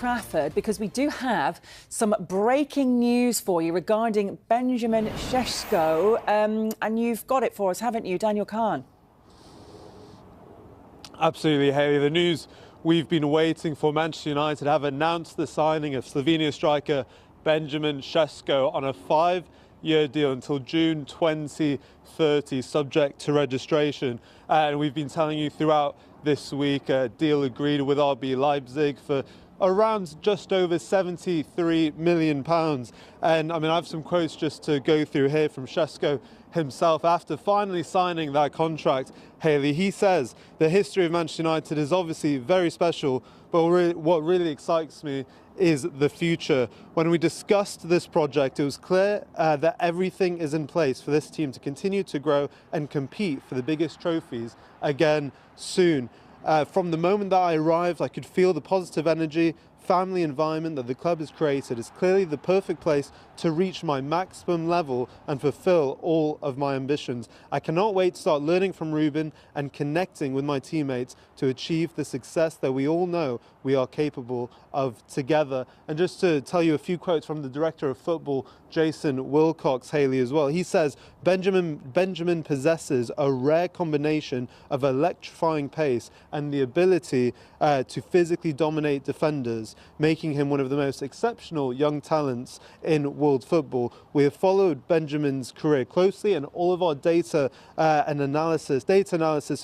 Trafford because we do have some breaking news for you regarding Benjamin Sesko. And you've got it for us, haven't you, Daniel Khan? Absolutely, Hayley. The news we've been waiting for. Manchester United have announced the signing of Slovenia striker Benjamin Sesko on a 5-year deal until June 2030, subject to registration. And we've been telling you throughout this week, a deal agreed with RB Leipzig for around just over £73 million. And I mean, I have some quotes just to go through here from Sesko himself after finally signing that contract. Hayley, he says the history of Manchester United is obviously very special, but what really excites me is the future. When we discussed this project, it was clear that everything is in place for this team to continue to grow and compete for the biggest trophies again soon. From the moment that I arrived, I could feel the positive energy, family environment that the club has created is clearly the perfect place to reach my maximum level and fulfill all of my ambitions. I cannot wait to start learning from Ruben and connecting with my teammates to achieve the success that we all know we are capable of together. And just to tell you a few quotes from the director of football, Jason Wilcox, Hayley, as well. He says, Benjamin possesses a rare combination of electrifying pace and the ability to physically dominate defenders, making him one of the most exceptional young talents in world football. We have followed Benjamin's career closely, and all of our data analysis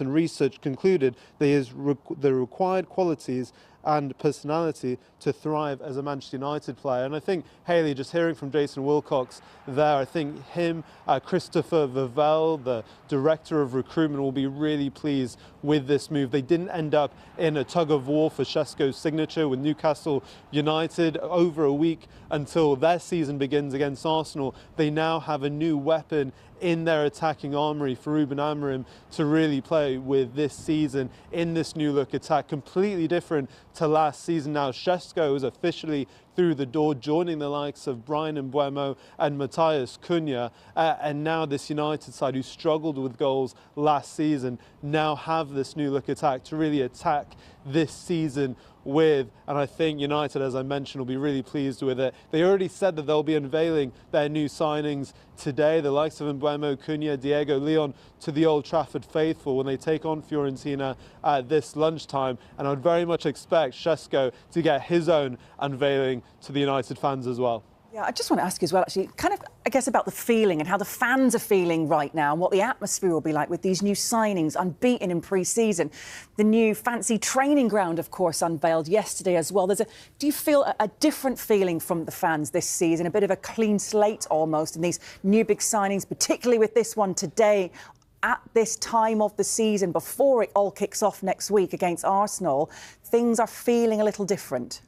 and research concluded that he has the required qualities and personality to thrive as a Manchester United player. And I think, Hayley, just hearing from Jason Wilcox there, I think him, Christopher Vavell, the director of recruitment, will be really pleased with this move. They didn't end up in a tug of war for Sesko's signature with Newcastle United over a week until their season begins against Arsenal. They now have a new weapon in their attacking armoury for rubenamorim to really play with this season in this new look attack, completely different to last season. Now Sesko is officially through the door, joining the likes of Brian Mbeumo and Matthias Cunha, and now this United side who struggled with goals last season now have this new look attack to really attack this season with, and I think United, as I mentioned, will be really pleased with it. They already said that they'll be unveiling their new signings today, the likes of Mbeumo, Cunha, Diego Leon, to the Old Trafford faithful when they take on Fiorentina at this lunchtime, and I would very much expect Sesko to get his own unveiling to the United fans as well. Yeah, I just want to ask you as well, actually, kind of, I guess, about the feeling and how the fans are feeling right now and what the atmosphere will be like with these new signings, unbeaten in pre-season. The new fancy training ground, of course, unveiled yesterday as well. Do you feel a different feeling from the fans this season, a bit of a clean slate almost, and these new big signings, particularly with this one today, at this time of the season, before it all kicks off next week against Arsenal, things are feeling a little different?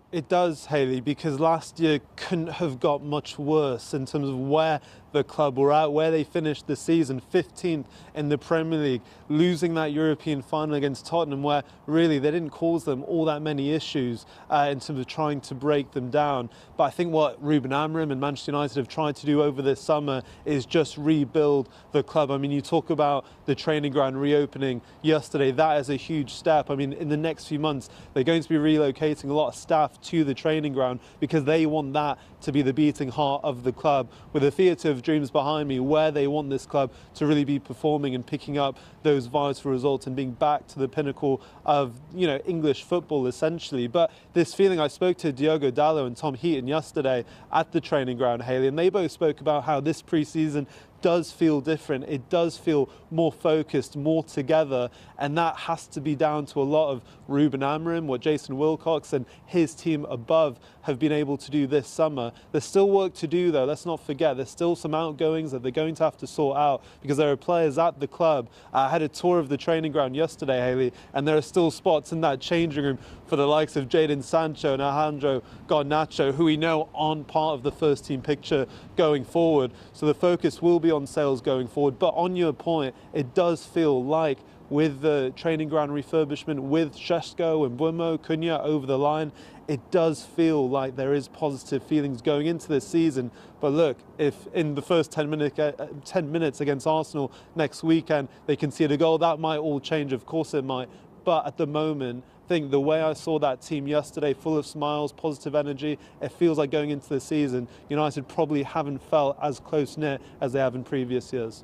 It does, Hayley, because last year couldn't have got much worse in terms of where the club were at, where they finished the season, 15th in the Premier League, losing that European final against Tottenham, where really they didn't cause them all that many issues in terms of trying to break them down. But I think what Ruben Amorim and Manchester United have tried to do over this summer is just rebuild the club. I mean, you talk about the training ground reopening yesterday, that is a huge step. I mean, in the next few months, they're going to be relocating a lot of staff to the training ground because they want that to be the beating heart of the club, with a theatre of dreams behind me where they want this club to really be performing and picking up those vital results and being back to the pinnacle of, you know, English football essentially. But this feeling, I spoke to Diogo Dalot and Tom Heaton yesterday at the training ground, Hayley, and they both spoke about how this pre-season does feel different. It does feel more focused, more together, and that has to be down to a lot of Ruben Amorim, what Jason Wilcox and his team above have been able to do this summer. There's still work to do though, let's not forget. There's still some outgoings that they're going to have to sort out because there are players at the club. I had a tour of the training ground yesterday, Hayley, and there are still spots in that changing room for the likes of Jadon Sancho and Alejandro Garnacho, who we know aren't part of the first team picture going forward. So the focus will be on sales going forward. But on your point, it does feel like with the training ground refurbishment, with Sesko and Mbeumo, Cunha over the line, it does feel like there is positive feelings going into this season. But look, if in the first 10 minutes against Arsenal next weekend they concede a goal, that might all change. Of course it might. But at the moment, think the way I saw that team yesterday, full of smiles, positive energy, it feels like going into the season, United probably haven't felt as close-knit as they have in previous years.